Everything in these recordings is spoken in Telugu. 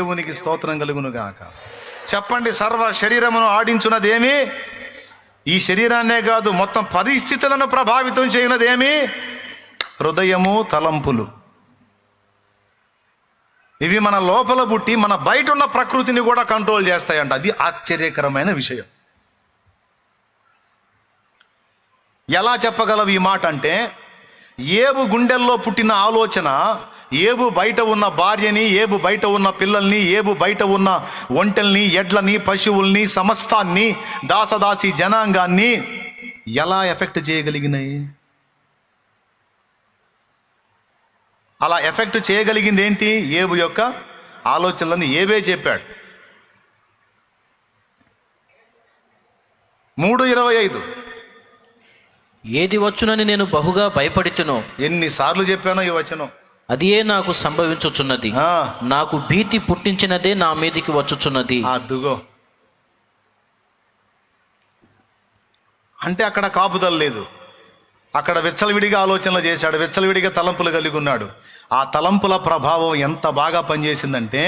దేవునికి స్తోత్రం కలుగును గాక. చెప్పండి, సర్వ శరీరమును ఆడించున్నదేమి? ఈ శరీరాన్నే కాదు, మొత్తం పరిస్థితులను ప్రభావితం చేయనదేమి? హృదయము, తలంపులు. ఇవి మన లోపల పుట్టి మన బయట ఉన్న ప్రకృతిని కూడా కంట్రోల్ చేస్తాయంట. అది ఆశ్చర్యకరమైన విషయం. ఎలా చెప్పగలవు ఈ మాట అంటే, ఏబు గుండెల్లో పుట్టిన ఆలోచన, ఏబు బయట ఉన్న భార్యని, ఏబు బయట ఉన్న పిల్లల్ని, ఏబు బయట ఉన్న ఒంటెల్ని, ఎడ్లని, పశువుల్ని, సమస్తాన్ని, దాసదాసి జనాంగాన్ని ఎలా ఎఫెక్ట్ చేయగలిగినాయి? అలా ఎఫెక్ట్ చేయగలిగింది ఏంటి? ఏబు యొక్క ఆలోచనలని ఏబే చెప్పాడు. 3:25 ఏది వచ్చునని నేను బహుగా భయపడితునో. ఎన్నిసార్లు చెప్పానో ఈ వచనం. అదియే నాకు సంభవించుచున్నది. నాకు భీతి పుట్టించినదే నా మీదికి వచ్చుచున్నది. అదుగో, అంటే అక్కడ కాపుదల లేదు. అక్కడ విచ్చలవిడిగా ఆలోచనలు చేశాడు, విచ్చలవిడిగా తలంపులు కలిగి ఉన్నాడు. ఆ తలంపుల ప్రభావం ఎంత బాగా పనిచేసిందంటే,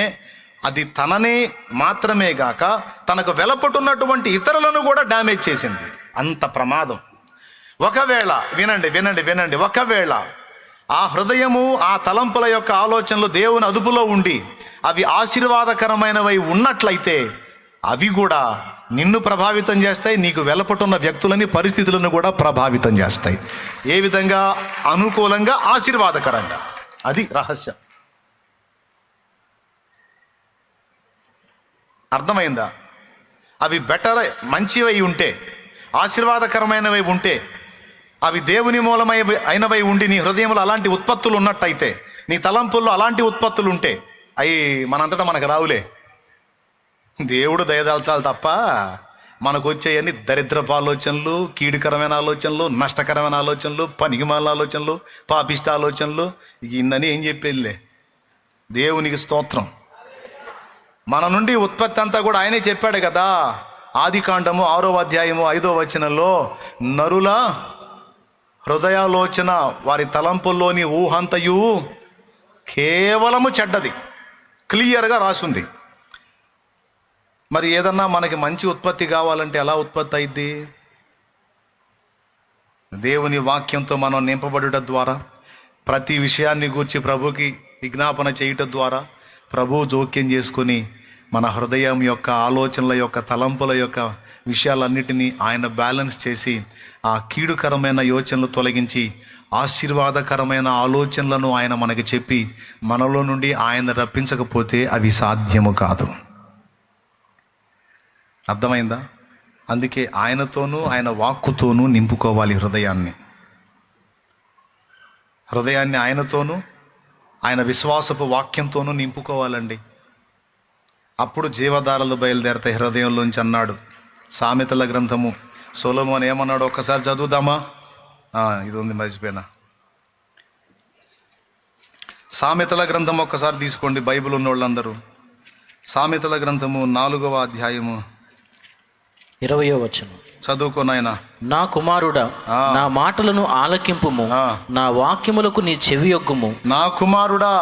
అది తనని మాత్రమే గాక తనకు వెలపట్టున్నటువంటి ఇతరులను కూడా డ్యామేజ్ చేసింది. అంత ప్రమాదం. ఒకవేళ వినండి, ఒకవేళ ఆ హృదయము, ఆ తలంపుల యొక్క ఆలోచనలు దేవుని అదుపులో ఉండి అవి ఆశీర్వాదకరమైనవి ఉన్నట్లయితే అవి కూడా నిన్ను ప్రభావితం చేస్తాయి, నీకు వెలపట్టున్న వ్యక్తులని, పరిస్థితులను కూడా ప్రభావితం చేస్తాయి. ఏ విధంగా? అనుకూలంగా, ఆశీర్వాదకరంగా. అది రహస్యం. అర్థమైందా? అవి బెటర్, మంచివై ఉంటే, ఆశీర్వాదకరమైనవి ఉంటే, అవి దేవుని మూలమై అయినవై ఉండి నీ హృదయంలో అలాంటి ఉత్పత్తులు ఉన్నట్టయితే, నీ తలంపుల్లో అలాంటి ఉత్పత్తులు ఉంటే, అవి మనంతటా మనకు రావులే. దేవుడు దయదాల్చాలి తప్ప మనకు వచ్చేయన్ని దరిద్రపు ఆలోచనలు, కీడుకరమైన ఆలోచనలు, నష్టకరమైన ఆలోచనలు, పనికిమాలిన ఆలోచనలు, పాపిష్ట ఆలోచనలు, ఇన్నని ఏం చెప్పేదిలే. దేవునికి స్తోత్రం. మన నుండి ఉత్పత్తి అంతా కూడా ఆయనే చెప్పాడు కదా. ఆదికాండము 6వ అధ్యాయము 5వ వచనంలో, నరుల హృదయాలోచన, వారి తలంపుల్లోని ఊహంతయు కేవలము చెడ్డది, క్లియర్గా రాసుంది. మరి ఏదన్నా మనకి మంచి ఉత్పత్తి కావాలంటే ఎలా ఉత్పత్తి అయింది? దేవుని వాక్యంతో మనం నింపబడుట ద్వారా, ప్రతి విషయాన్ని గూర్చి ప్రభుకి విజ్ఞాపన చేయటం ద్వారా, ప్రభు జోక్యం చేసుకుని మన హృదయం యొక్క ఆలోచనల యొక్క తలంపుల యొక్క విషయాలన్నిటినీ ఆయన బ్యాలెన్స్ చేసి ఆ కీడుకరమైన యోచనలు తొలగించి ఆశీర్వాదకరమైన ఆలోచనలను ఆయన మనకి చెప్పి మనలో నుండి ఆయన రప్పించకపోతే అవి సాధ్యము కాదు. అర్థమైందా? అందుకే ఆయనతోనూ ఆయన వాక్కుతోనూ నింపుకోవాలి హృదయాన్ని. ఆయనతోనూ ఆయన విశ్వాసపు వాక్యంతోనూ నింపుకోవాలండి. అప్పుడు జీవధారలు బయలుదేరతాయి హృదయంలోంచి అన్నాడు. సామెతల గ్రంథము సొలొమోను ఏమన్నాడు ఒక్కసారి చదువుదామా? ఇది ఉంది, మర్చిపోయినా. సామెతల గ్రంథం ఒక్కసారి తీసుకోండి, బైబిల్ ఉన్న వాళ్ళందరూ. సామెతల గ్రంథము 4వ అధ్యాయము 20వ వచనం చదువుకో నాయనా. నా కుమారుడా, నా మాటలను ఆలకింపుము, నా వాక్యములకు నీ చెవియొగ్గుము. నా కుమారుడా,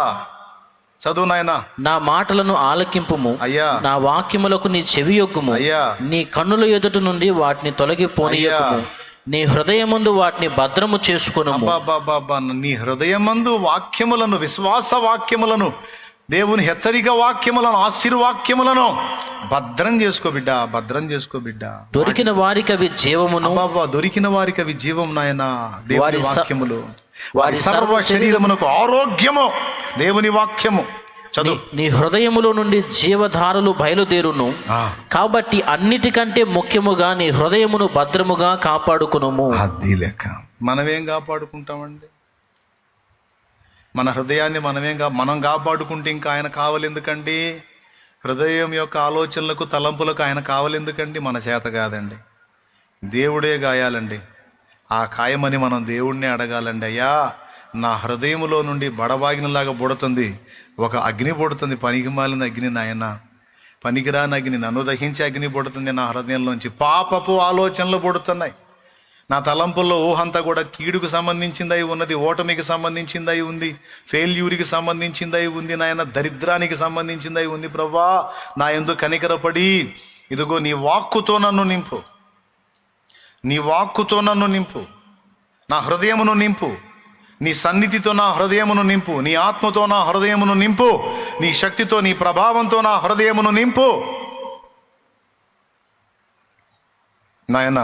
చదువు నాయనా. నా మాటలను ఆలకింపుము, అయ్యా, నా వాక్యములకు నీ చెవియొగ్గుము. అయ్యా, నీ కన్నుల ఎదుట నుండి వాటిని తొలగిపోనీయకుము, నీ హృదయమందు వాటిని భద్రము చేసుకొనుము. నీ హృదయమందు వాక్యములను, విశ్వాస వాక్యములను, దేవుని హెచ్చరిక వాక్యములను, ఆశీర్వాక్యములను భద్రం చేసుకో బిడ్డ, భద్రం చేసుకో బిడ్డ. దొరికిన వారికి అవి జీవమును. దొరికిన వారికి అవి జీవం నాయన. దేవుని వాక్యములు వారి సర్వ శరీరమునకు ఆరోగ్యము. దేవుని వాక్యము చదువు. నీ హృదయములో నుండి జీవధారలు బయలుదేరును, కాబట్టి అన్నిటికంటే ముఖ్యముగా నీ హృదయమును భద్రముగా కాపాడుకునుము. అది లెక్క. మనమేం కాపాడుకుంటామండి? మన హృదయాన్ని మనం కాపాడుకుంటే ఇంకా ఆయన కావాలి ఎందుకండి? హృదయం యొక్క ఆలోచనలకు, తలంపులకు ఆయన కావాలి ఎందుకండి? మన చేత కాదండి, దేవుడే గాయాలండి. ఆ ఖాయమని మనం దేవుణ్ణి అడగాలండి. అయ్యా, నా హృదయంలో నుండి బడబాగినలాగా బుడుతుంది, ఒక అగ్ని పుడుతుంది, పనికి మాలిన అగ్ని నాయన, పనికిరాని అగ్ని, నన్ను దహించే అగ్ని పుడుతుంది నా హృదయంలోంచి. పాపపు ఆలోచనలు పుడుతున్నాయి, నా తలంపుల్లో ఊహంతా కూడా కీడుకు సంబంధించిందై ఉన్నది, ఓటమికి సంబంధించిందై ఉంది, ఫెయిల్యూర్కి సంబంధించిందై ఉంది నాయన, దరిద్రానికి సంబంధించిందై ఉంది. ప్రభువా నా యందు కనికరపడి ఇదిగో నీ వాక్కుతో నన్ను నింపు, నీ వాక్కుతో నన్ను నింపు, నా హృదయమును నింపు, నీ సన్నిధితో నా హృదయమును నింపు, నీ ఆత్మతో నా హృదయమును నింపు, నీ శక్తితో నీ ప్రభావంతో నా హృదయమును నింపు నాయన.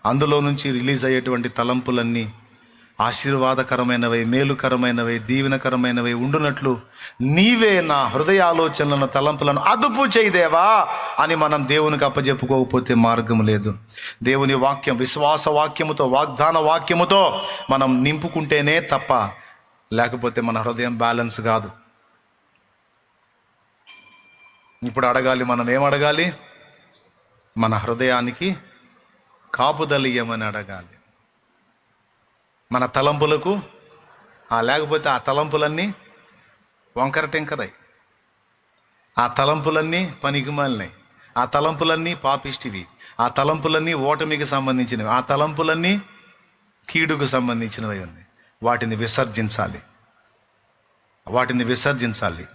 అందులో నుంచి రిలీజ్ అయ్యేటువంటి తలంపులన్నీ ఆశీర్వాదకరమైనవై, మేలుకరమైనవై, దీవెనకరమైనవై ఉండునట్లు నీవే నా హృదయ ఆలోచనలను, తలంపులను అదుపు చేయదేవా అని మనం దేవునికి అప్పచెప్పుకోకపోతే మార్గం లేదు. దేవుని వాక్యం, విశ్వాస వాక్యముతో, వాగ్దాన వాక్యముతో మనం నింపుకుంటేనే తప్ప, లేకపోతే మన హృదయం బ్యాలెన్స్ కాదు. ఇప్పుడు అడగాలి, మనం ఏం అడగాలి? మన హృదయానికి కాపుదలియమని అడగాలి, మన తలంపులకు. లేకపోతే ఆ తలంపులన్నీ వంకర టెంకరై, ఆ తలంపులన్నీ పనికిమాలినాయి, ఆ తలంపులన్నీ పాపిష్టివి, ఆ తలంపులన్నీ ఓటమికి సంబంధించినవి, ఆ తలంపులన్నీ కీడుకు సంబంధించినవి ఉన్నాయి. వాటిని విసర్జించాలి, వాటిని విసర్జించాలి.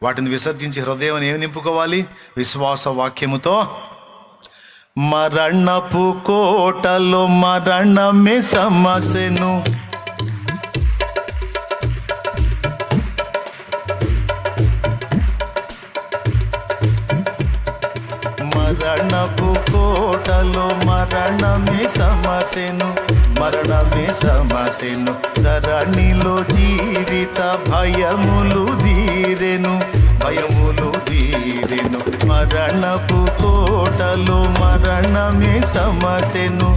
వాటిని విసర్జించి హృదయం ఏమి నింపుకోవాలి? విశ్వాస వాక్యముతో. మరణపు కోటలో మరణమే సమస్యను, మరణపు కోటలో మరణమే సమస్యను, మరణమే సమస్యను. ధరణిలో జీవిత భయములు తీరెను, భయములు తీరెను. మరణపు కోటలో మరణమే సమస్యను,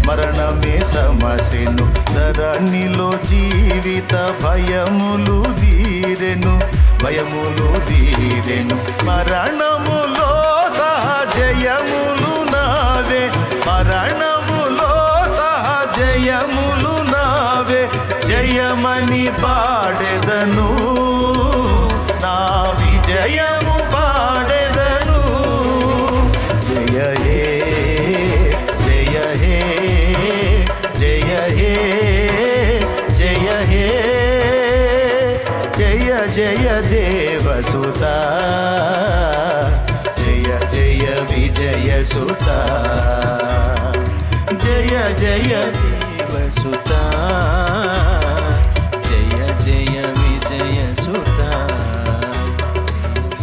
మరణమే సమస్యను. ధరణిలో జీవిత భయములు తీరెను, భయములు తీరెను. మరణములో సహజయములు నావే, మరణములో సహజయములు నావే. జయమని పాడెదను, నా విజయము పాడెదను. జయ హే, జయ హే, జయ హే, జయ హే, జయ జయ దేవసుతా, జయ జయ విజయ సుతా, జయ జయ దేవసుతా, జయ జయ విజయ సుతా.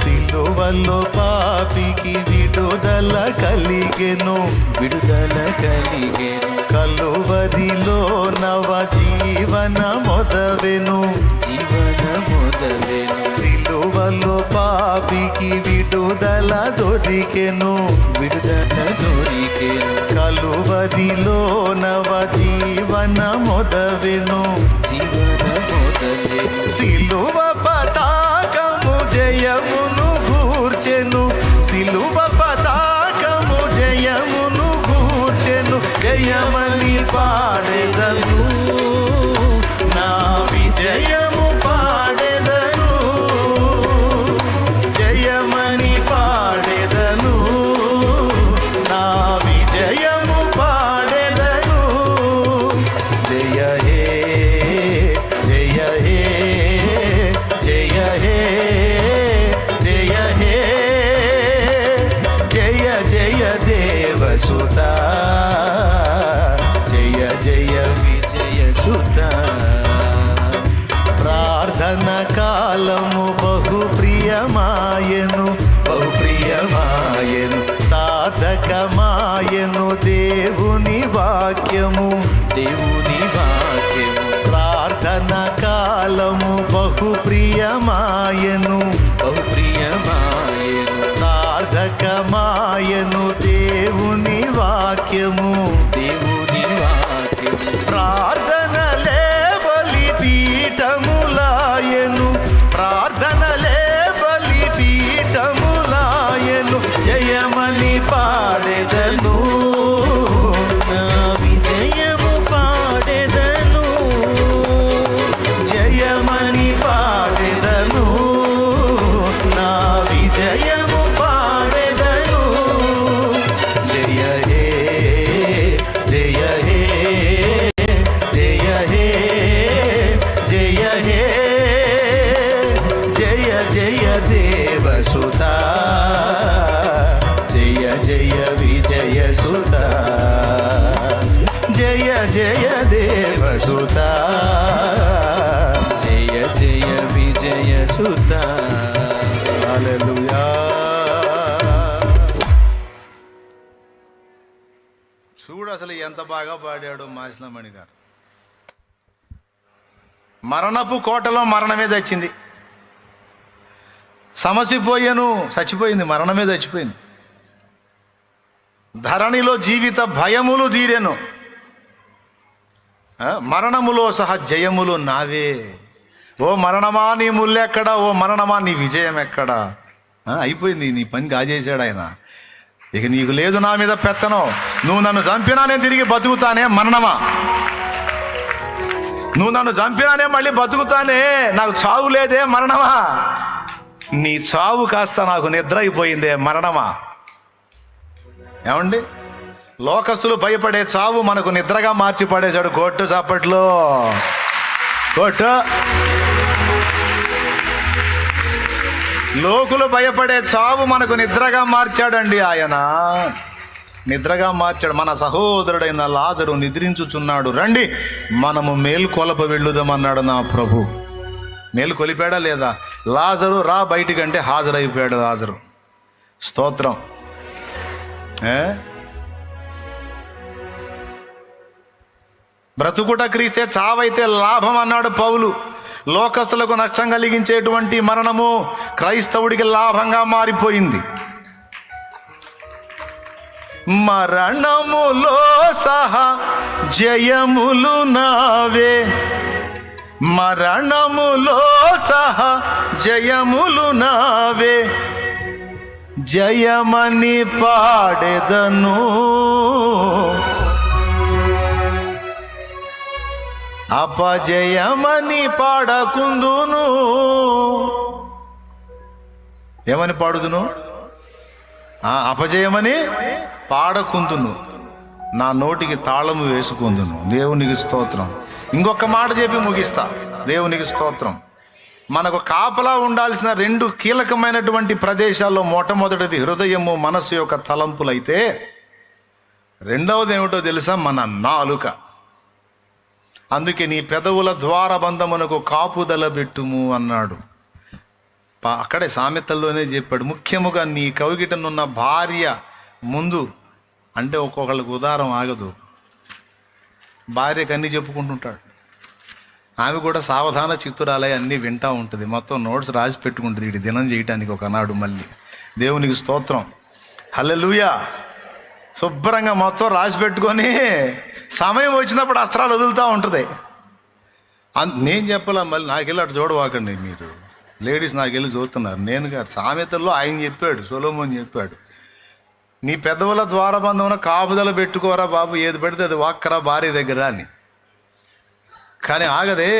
సిలువలో పాపికి విడుదల కలిగెను, విడుదల కలిగెను. కలువరిలో నవ జీవన మొదవెను, జీవన మొదవెను. సిలువలో పాపికి విడుదల దొరికెను, విడుదల దొరికెను. కలువరిలో నవ జీవన మొదవెను, జీవన మొదవెను. సిలువ పతాకము జయమును గూర్చెను, సిలువ పతాకము జయమును గూర్చెను. జయమని పాడెదను, నా విజయము పాడెదను. జయమని పాడెదను, నా విజయము పాడెదను. జయ హే, జయ హే, జయ హే, జయ హే, జయ జయ దేవసుతా, జయ జయ విజయ సుతా. ప్రార్థన కాలము బహు ప్రియమాయను, బహు ప్రియమాయను. సాధకమాయను దేవుని వాక్యము, దేవుని వాక్యము. ప్రార్థన కాలము బహు ప్రియమాయను, బహు ప్రియమాయను. సాధకమాయను దేవుని వాక్యము, దేవుని వాక్యము. ప్రార్థనలే బలిపీఠములాయను, ప్రార్థనలే బలిపీఠములాయను. జయమని పాడెదను, నా విజయము పాడెదను. జయమని పాడెదను, నా విజయము పాడెదను. ఎంత బాగా పాడాడు మాసిలమణి గారు. మరణపు కోటలో మరణమే చచ్చింది, సమసిపోయాను చచ్చిపోయింది, మరణమే చచ్చిపోయింది. ధరణిలో జీవిత భయములు తీరెను, మరణములో సహా జయములు నావే. ఓ మరణమా నీ ముల్లెక్కడా, ఓ మరణమా నీ విజయం ఎక్కడా? అయిపోయింది, నీ పని కాజేశాడు ఆయన. ఇక నీకు లేదు నా మీద పెత్తనం. నువ్వు నన్ను చంపినా నేను తిరిగి బతుకుతానే మరణమా, నువ్వు నన్ను చంపినానే మళ్ళీ బతుకుతానే, నాకు చావు లేదే మరణమా, నీ చావు కాస్త నాకు నిద్ర అయిపోయిందే మరణమా. ఏమండి, లోకస్తులు భయపడే చావు మనకు నిద్రగా మార్చి పడేశాడు. కొట్టు చప్పట్లో, కొట్టు. లోకులు భయపడే చావు మనకు నిద్రగా మార్చాడండి ఆయన, నిద్రగా మార్చాడు. మన సహోదరుడైన లాజరు నిద్రించుచున్నాడు, రండి మనము మేల్కొలప వెళ్ళుదామన్నాడు నా ప్రభు. మేల్కొలిపాడా లేదా? లాజరు రా బయటికంటే హాజరైపోయాడు లాజరు. స్తోత్రం. బ్రతుకుట క్రీస్తే, చావైతే లాభం అన్నాడు పౌలు. లోకస్తులకు నష్టం కలిగించేటువంటి మరణము క్రైస్తవుడికి లాభంగా మారిపోయింది. మరణములో సహా జయములు నావే, మరణములో సహా జయములు నావే, జయమని పాడెదను, అపజయమని పాడకుందును. ఏమని పాడుదును? అపజయమని పాడకుందును, నా నోటికి తాళము వేసుకుందును. దేవునికి స్తోత్రం. ఇంకొక మాట చెప్పి ముగిస్తా. దేవునికి స్తోత్రం. మనకు కాపలా ఉండాల్సిన రెండు కీలకమైనటువంటి ప్రదేశాల్లో మొట్టమొదటిది హృదయము, మనసు యొక్క తలంపులైతే రెండవది ఏమిటో తెలుసా? మన నాలుక. అందుకే నీ పెదవుల ద్వారబంధమునకు కాపుదల పెట్టుము అన్నాడు. అక్కడే సామెతల్లోనే చెప్పాడు. ముఖ్యముగా నీ కవిగిటనున్న భార్య ముందు, అంటే ఒక్కొక్కళ్ళకి ఉదారం ఆగదు, భార్యకు అన్నీ చెప్పుకుంటుంటాడు. ఆమె కూడా సావధాన చిత్తురాలై అన్నీ వింటూ ఉంటుంది, మొత్తం నోట్స్ రాసి పెట్టుకుంటుంది వీడి దినం చేయటానికి ఒకనాడు. మళ్ళీ దేవునికి స్తోత్రం, హల్లెలూయా. శుభ్రంగా మొత్తం రాసి పెట్టుకొని సమయం వచ్చినప్పుడు అస్త్రాలు వదులుతూ ఉంటుంది. నేను చెప్పాలా, మళ్ళీ నాకెళ్ళి అటు చూడవాకండి మీరు లేడీస్, నాకెళ్ళి చూస్తున్నారు. నేను కాదు, సామెతల్లో ఆయన చెప్పాడు, సొలొమోను చెప్పాడు, నీ పెదవుల ద్వారబంధమున కాపుదల పెట్టుకోరా బాబు, ఏది పెడితే అది వాక్కరా భార్య దగ్గర అని. కానీ ఆగదే.